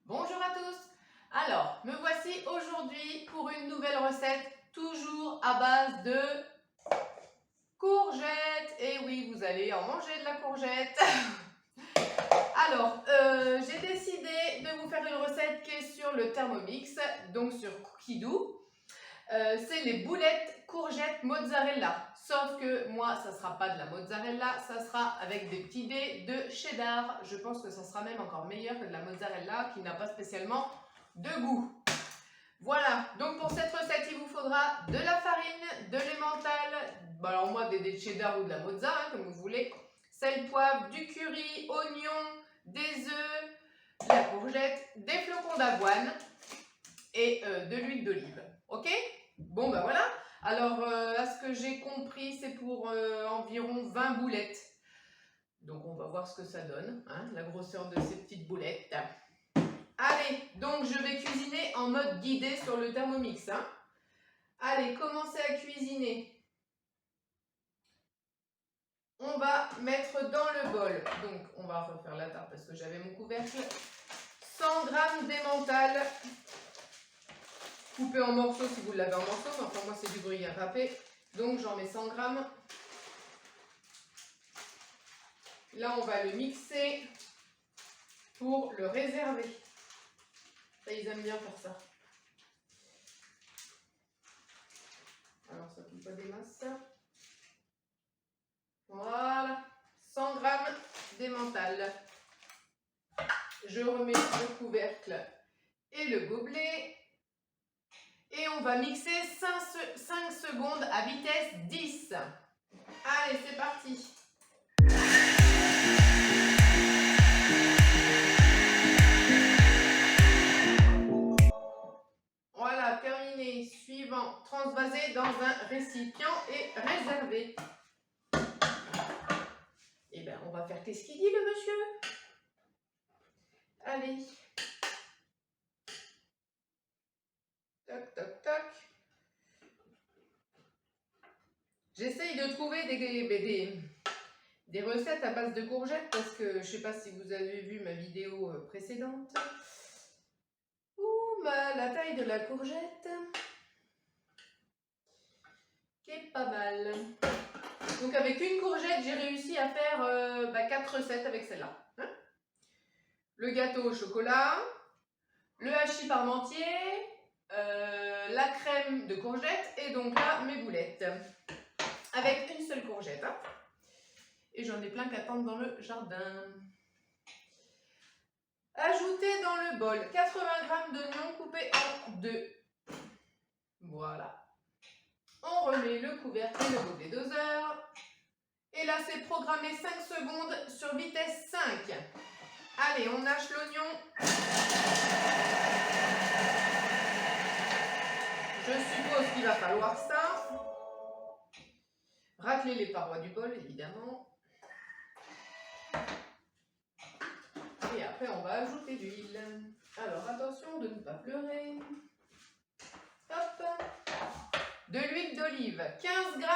Bonjour à tous. Alors, me voici aujourd'hui pour une nouvelle recette, toujours à base de courgettes. Et oui, vous allez en manger de la courgette. Alors, j'ai décidé de vous faire une recette qui est sur le Thermomix, donc sur Cookie Dough. C'est les boulettes courgettes mozzarella. Sauf que moi, ça ne sera pas de la mozzarella, ça sera avec des petits dés de cheddar. Je pense que ça sera même encore meilleur que de la mozzarella qui n'a pas spécialement de goût. Voilà, donc pour cette recette, il vous faudra de la farine, de l'emmental, alors moi des dés de cheddar ou de la mozza, comme vous voulez, sel, poivre, du curry, oignon, des œufs, de la courgette, des flocons d'avoine et de l'huile d'olive. Ok? Bon ben voilà. Alors à ce que j'ai compris, c'est pour environ 20 boulettes. Donc on va voir ce que ça donne, hein, la grosseur de ces petites boulettes. Allez, donc je vais cuisiner en mode guidé sur le Thermomix. Hein. Allez, commencez à cuisiner. On va mettre dans le bol, donc on va refaire la tarte parce que j'avais mon couvercle, 100 g d'emmental, coupé en morceaux si vous l'avez en morceaux, mais enfin moi c'est du gruyère râpé, donc j'en mets 100 g. Là on va le mixer pour le réserver. Ça, ils aiment bien faire ça. Alors ça ne fait pas des masses. Voilà, 100 g d'emmental. Je remets le couvercle et le gobelet. Et on va mixer 5 secondes à vitesse 10. Allez, c'est parti. Voilà, terminé. Suivant, transvaser dans un récipient et réserver. Eh bien, on va faire qu'est-ce qu'il dit le monsieur. Allez. Toc, toc, toc. J'essaye de trouver des recettes à base de courgettes parce que je ne sais pas si vous avez vu ma vidéo précédente. Ouh, la taille de la courgette qui est pas mal. Donc avec une courgette, j'ai réussi à faire 4 recettes avec celle-là. Hein, le gâteau au chocolat, le hachis parmentier, la crème de courgette et donc là mes boulettes. Avec une seule courgette. Hein. Et j'en ai plein qui attendent dans le jardin. Ajoutez dans le bol 80 g d'oignons coupés en 2. Voilà. On remet le couvercle et le gobelet doseur. Et là, c'est programmé 5 secondes sur vitesse 5. Allez, on hache l'oignon. Je suppose qu'il va falloir ça. Racler les parois du bol, évidemment. Et après, on va ajouter l'huile. Alors, attention de ne pas pleurer. Hop. De l'huile d'olive. 15 g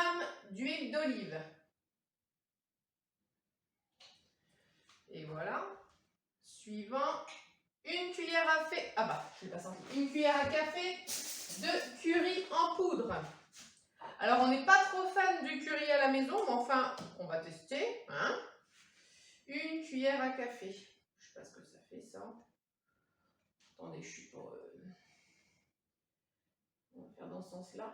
d'huile d'olive. Et voilà. Suivant, une cuillère à café. Ah bah, je l'ai pas senti. Une cuillère à café de curry en poudre. Alors, on n'est pas trop fan du curry à la maison, mais enfin, on va tester. Hein. Une cuillère à café. Je sais pas ce que ça fait, ça. Attendez, je suis pour... On va faire dans ce sens-là.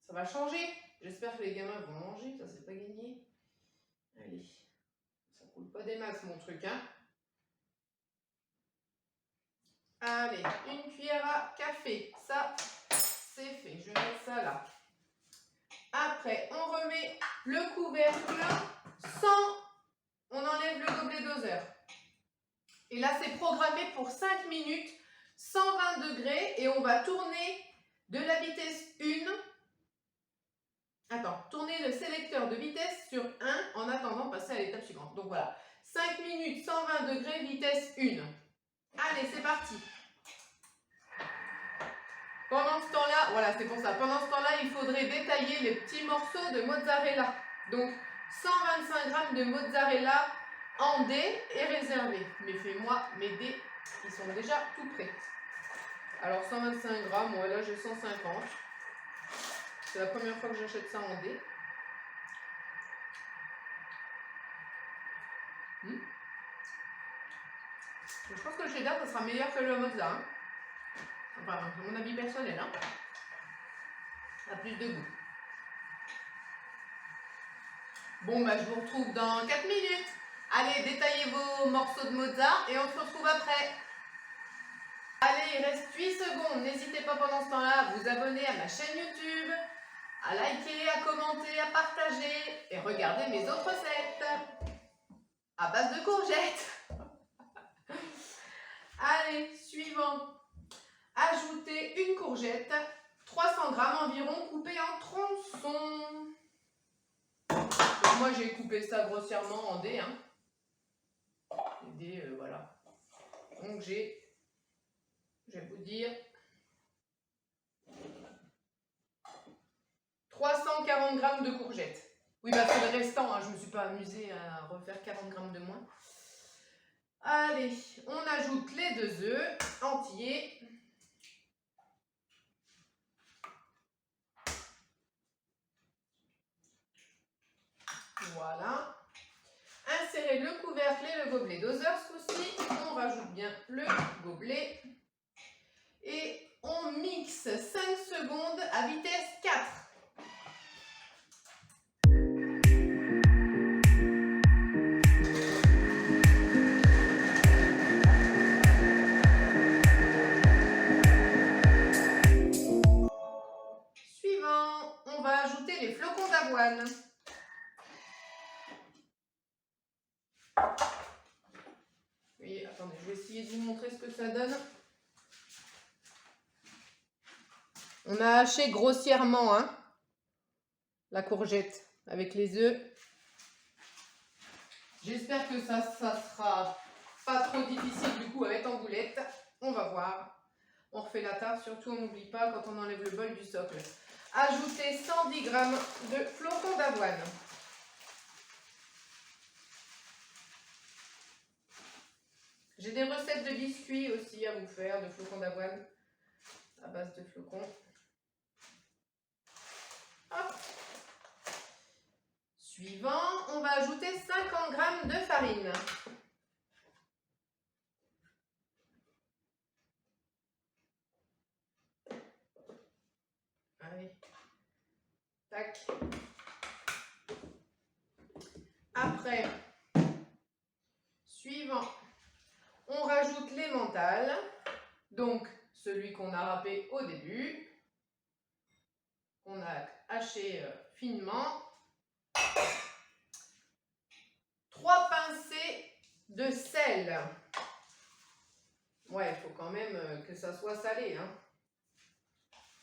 Ça va changer. J'espère que les gamins vont manger. Ça, c'est pas gagné. Allez. Ça coule pas des masses, mon truc, hein. Allez, une cuillère à café. Ça, c'est fait. Je vais mettre ça là. Après, on remet le couvercle sans... On enlève le gobelet doseur. Et là, c'est programmé pour 5 minutes, 120 degrés. Et on va tourner de la vitesse 1. Attends, tourner le sélecteur de vitesse sur 1 en attendant de passer à l'étape suivante. Donc voilà, 5 minutes, 120 degrés, vitesse 1. Allez, c'est parti. Pendant ce temps-là, voilà, c'est pour ça. Pendant ce temps-là, il faudrait détailler les petits morceaux de mozzarella. Donc, 125 g de mozzarella en dés est réservé. Mais fais-moi mes dés, ils sont déjà tout prêts. Alors 125 grammes, moi là j'ai 150. C'est la première fois que j'achète ça en dés. Je pense que le cheddar, ça sera meilleur que le mozza. Hein. Enfin, c'est mon avis personnel. Hein. Ça a plus de goût. Bon, bah, je vous retrouve dans 4 minutes. Allez, détaillez vos morceaux de mozza et on se retrouve après. Allez, il reste 8 secondes. N'hésitez pas pendant ce temps-là à vous abonner à ma chaîne YouTube, à liker, à commenter, à partager et regarder mes autres recettes à base de courgettes. Allez, suivant. Ajoutez une courgette, 300 g environ, coupée en tronçons. Donc moi j'ai coupé ça grossièrement en dés. Hein. Des dés, voilà. Donc je vais vous dire, 340 g de courgettes. Oui, bah c'est le restant, hein. Je ne me suis pas amusée à refaire 40 g de moins. Allez, on ajoute les 2 œufs entiers. Voilà. Insérez le couvercle et le gobelet doseur ce coup-ci. On rajoute bien le gobelet. Et on mixe 5 secondes à vitesse 4. Suivant, on va ajouter les flocons d'avoine. Oui, attendez, je vais essayer de vous montrer ce que ça donne. On a haché grossièrement hein, la courgette avec les œufs. J'espère que ça sera pas trop difficile du coup à mettre en boulette. On va voir. On refait la tarte, surtout on n'oublie pas quand on enlève le bol du socle. Ajoutez 110 g de flocons d'avoine. J'ai des recettes de biscuits aussi à vous faire, de flocons d'avoine à base de flocons. Hop. Suivant, on va ajouter 50 g de farine. Allez. Tac. Après, suivant, on rajoute l'emmental, donc celui qu'on a râpé au début, qu'on a haché finement. 3 pincées de sel. Ouais, il faut quand même que ça soit salé. Hein.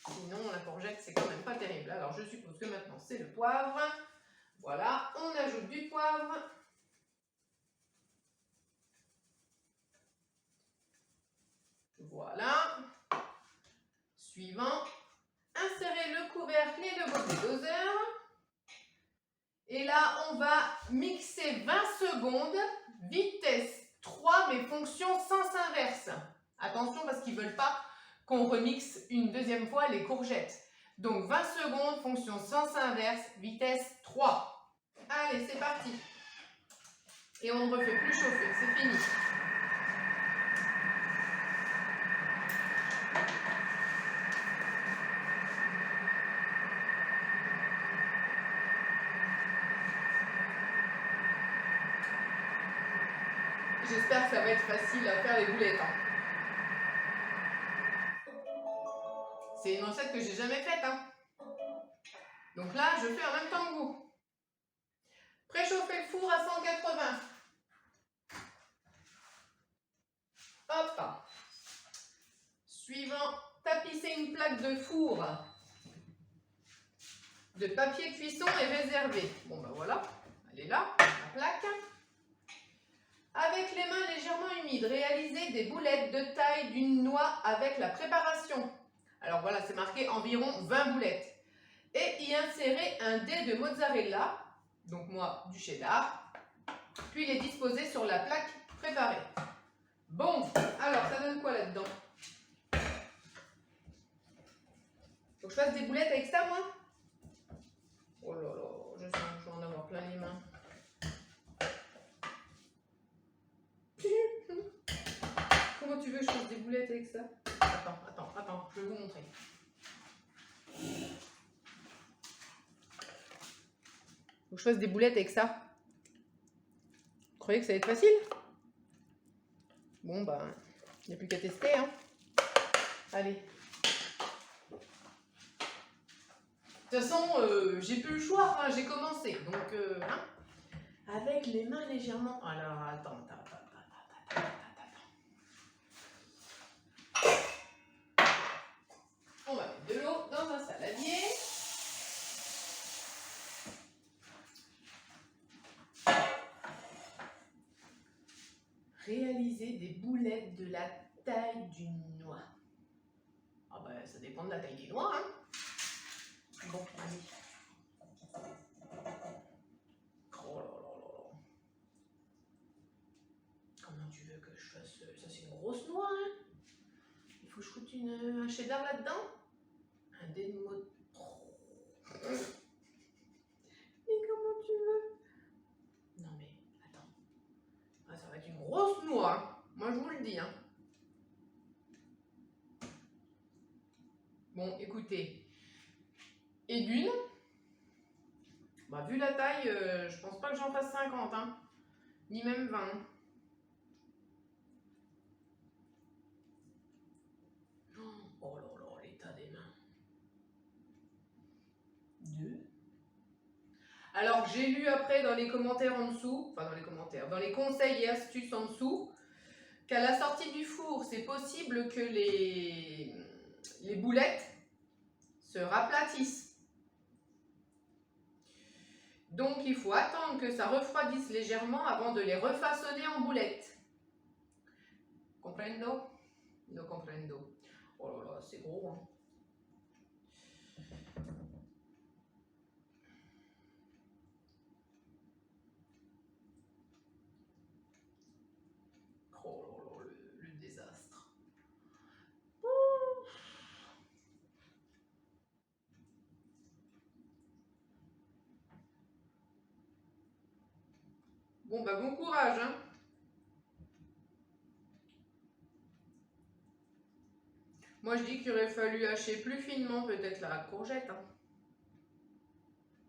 Sinon, la courgette, c'est quand même pas terrible. Alors, je suppose que maintenant, c'est le poivre. Voilà, on ajoute du poivre. Voilà. Suivant, insérez le couvercle et le gobelet doseur. Et là, on va mixer 20 secondes, vitesse 3, mais fonction sens inverse. Attention parce qu'ils ne veulent pas qu'on remixe une deuxième fois les courgettes. Donc 20 secondes, fonction sens inverse, vitesse 3. Allez, c'est parti. Et on ne refait plus chauffer, c'est fini. J'espère que ça va être facile à faire les boulettes. Hein. C'est une recette que j'ai jamais faite. Hein. Donc là, je fais en même temps que vous. Préchauffez le four à 180. Hop. Suivant, tapissez une plaque de four de papier cuisson et réservé. Bon ben voilà, elle est là, la plaque. Avec les mains légèrement humides, réalisez des boulettes de taille d'une noix avec la préparation. Alors voilà, c'est marqué environ 20 boulettes. Et y insérez un dé de mozzarella, donc moi du cheddar. puis les disposer sur la plaque préparée. Bon, alors ça donne quoi là-dedans? Faut que je fasse des boulettes avec ça, moi? Oh là là, je sens que je vais en avoir plein les mains. Comment tu veux que je fasse des boulettes avec ça? Attends, je vais vous montrer. Faut que je fasse des boulettes avec ça. Vous croyez que ça va être facile? Bon, bah, il n'y a plus qu'à tester, hein. Allez. De toute façon, j'ai plus le choix, hein, j'ai commencé. Donc, hein, avec les mains légèrement. Alors, attends. On va mettre de l'eau dans un saladier. Réaliser des boulettes de la taille d'une noix. Ah bah, ça dépend de la taille des noix, hein. Bon, allez. Oh là là. Comment tu veux que je fasse ça? C'est une grosse noix, hein. Il faut que je foute un cheddar là-dedans. Un dé de mode. Mais comment tu veux? Non mais, attends. Ah, ça va être une grosse noix, hein. Moi je vous le dis, hein. Bon, écoutez. Et d'une, bah, vu la taille, je pense pas que j'en fasse 50, hein. Ni même 20. Oh là là, l'état des mains. 2. Alors, j'ai lu après dans les commentaires en dessous, enfin dans les commentaires, dans les conseils et astuces en dessous, qu'à la sortie du four, c'est possible que les boulettes se raplatissent. Donc, il faut attendre que ça refroidisse légèrement avant de les refaçonner en boulettes. Comprendo? No comprendo. Oh là là, c'est gros, hein. Oh là là, le désastre. Bon, bah bon courage, hein. Moi, je dis qu'il aurait fallu hacher plus finement peut-être la courgette, hein.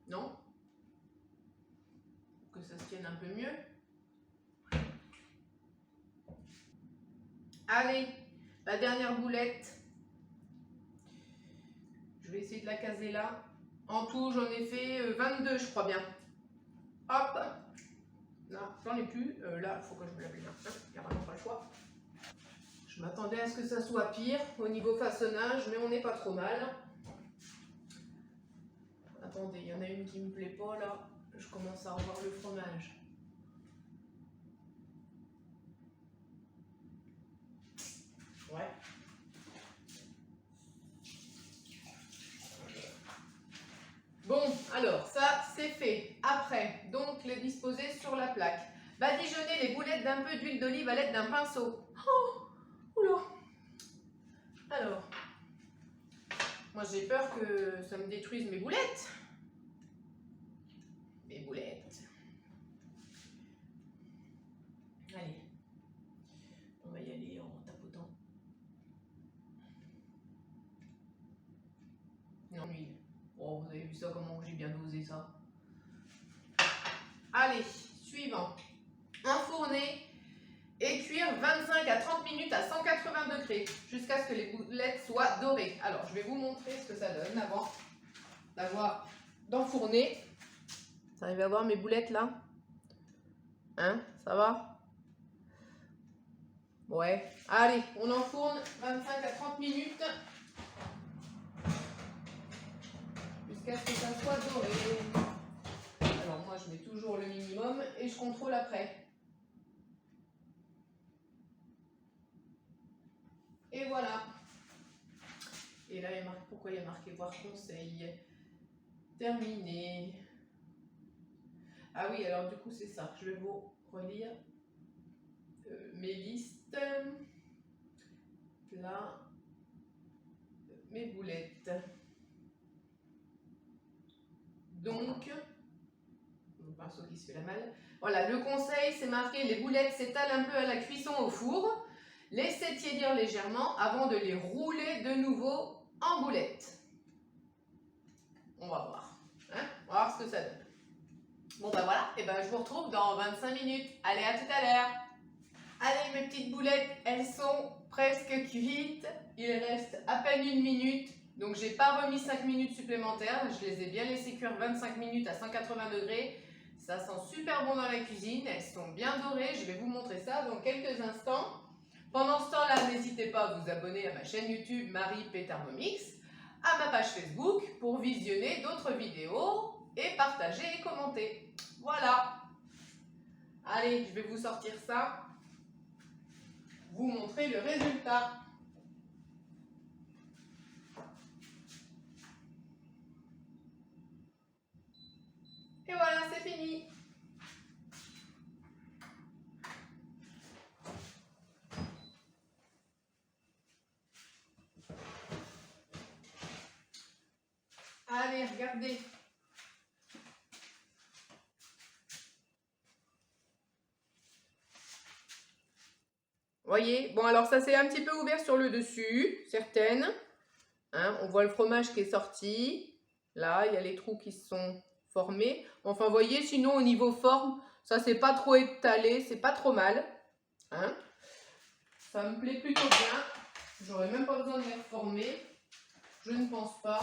Non? Pour que ça se tienne un peu mieux. Allez, la dernière boulette. Je vais essayer de la caser là. En tout, j'en ai fait 22, je crois bien. Hop. Là, j'en ai plus. Là, il faut que je me lave les mains. Il n'y a vraiment pas le choix. Je m'attendais à ce que ça soit pire au niveau façonnage, mais on n'est pas trop mal. Attendez, il y en a une qui me plaît pas là. Je commence à revoir le fromage. Ouais. Bon, alors ça c'est fait. Après, donc les disposer sur la plaque. Badigeonner les boulettes d'un peu d'huile d'olive à l'aide d'un pinceau. Oh, oula. Alors, moi j'ai peur que ça me détruise mes boulettes. Mes boulettes. Allez, on va y aller en tapotant. Non, huile. Oh, vous avez vu ça, comment j'ai bien dosé ça. Allez, suivant. Enfourner et cuire 25 à 30 minutes à 180 degrés jusqu'à ce que les boulettes soient dorées. Alors, je vais vous montrer ce que ça donne avant d'enfourner. Vous arrivez à voir mes boulettes là? Hein? Ça va? Ouais. Allez, on enfourne 25 à 30 minutes jusqu'à ce que ça soit doré. Alors moi, je mets toujours le minimum et je contrôle après. Et voilà. Et là, pourquoi il y a marqué voir conseil? Terminé. Ah oui, alors du coup, c'est ça. Je vais vous relire mes listes, là, mes boulettes. Donc, mon pinceau qui se fait la malle. Voilà, le conseil, c'est marqué, les boulettes s'étalent un peu à la cuisson au four. Laissez tiédir légèrement avant de les rouler de nouveau en boulettes. On va voir. Hein, on va voir ce que ça donne. Bon ben voilà, et ben je vous retrouve dans 25 minutes. Allez, à tout à l'heure. Allez, mes petites boulettes, elles sont presque cuites. Il reste à peine 1 minute. Donc j'ai pas remis 5 minutes supplémentaires. Je les ai bien laissées cuire 25 minutes à 180 degrés. Ça sent super bon dans la cuisine. Elles sont bien dorées. Je vais vous montrer ça dans quelques instants. Pendant ce temps-là, n'hésitez pas à vous abonner à ma chaîne YouTube Marie P Thermomix, à ma page Facebook pour visionner d'autres vidéos et partager et commenter. Voilà. Allez, je vais vous sortir ça, vous montrer le résultat. Et voilà, c'est fini. Allez, regardez. Voyez, bon alors ça s'est un petit peu ouvert sur le dessus, certaines. Hein, on voit le fromage qui est sorti. Là, il y a les trous qui se sont formés. Enfin, voyez, sinon au niveau forme, ça s'est pas trop étalé, c'est pas trop mal. Hein, ça me plaît plutôt bien. J'aurais même pas besoin de les reformer. Je ne pense pas.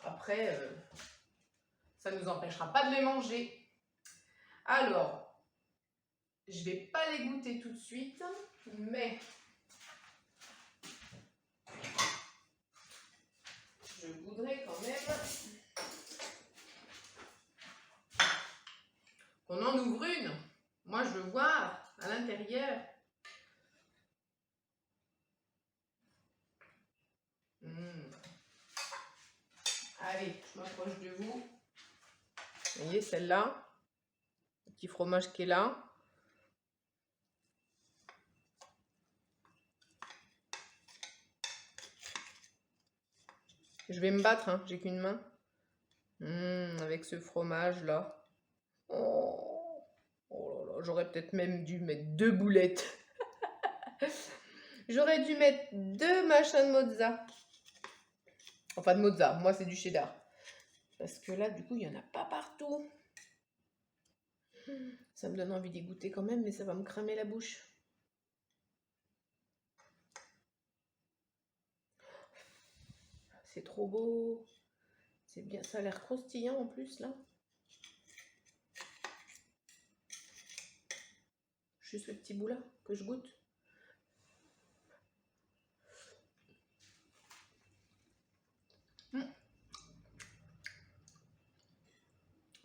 Après, ça ne nous empêchera pas de les manger. Alors, je ne vais pas les goûter tout de suite, mais je voudrais quand même qu'on en ouvre une. Moi, je veux voir à l'intérieur. Allez, je m'approche de vous. Vous voyez celle-là, le petit fromage qui est là. Je vais me battre, hein, j'ai qu'une main. Avec ce fromage là. Oh là là, j'aurais peut-être même dû mettre 2 boulettes. J'aurais dû mettre 2 machins de mozza. Enfin de mozza, moi c'est du cheddar. Parce que là, du coup, il n'y en a pas partout. Ça me donne envie d'y goûter quand même, mais ça va me cramer la bouche. C'est trop beau. C'est bien, ça a l'air croustillant en plus, là. Juste ce petit bout-là que je goûte.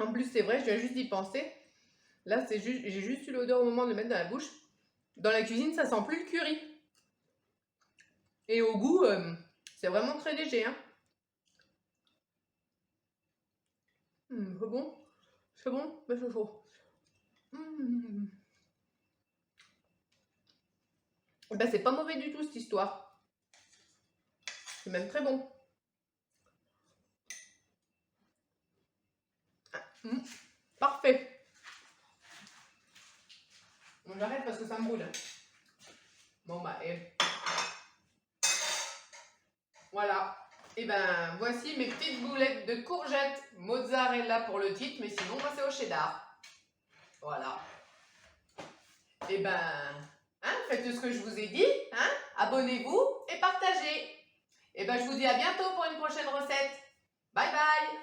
En plus, c'est vrai, je viens juste d'y penser. Là, c'est juste, j'ai juste eu l'odeur au moment de le mettre dans la bouche. Dans la cuisine, ça sent plus le curry. Et au goût, c'est vraiment très léger. Hein. C'est bon. C'est bon, mais c'est chaud. Ben, c'est pas mauvais du tout cette histoire. C'est même très bon. Parfait. Bon, j'arrête parce que ça me brûle. Bon bah voilà. Et ben voici mes petites boulettes de courgettes mozzarella pour le titre, mais sinon moi c'est au cheddar. Voilà. Et ben hein, faites ce que je vous ai dit, hein, abonnez-vous et partagez. Et ben je vous dis à bientôt pour une prochaine recette. Bye bye.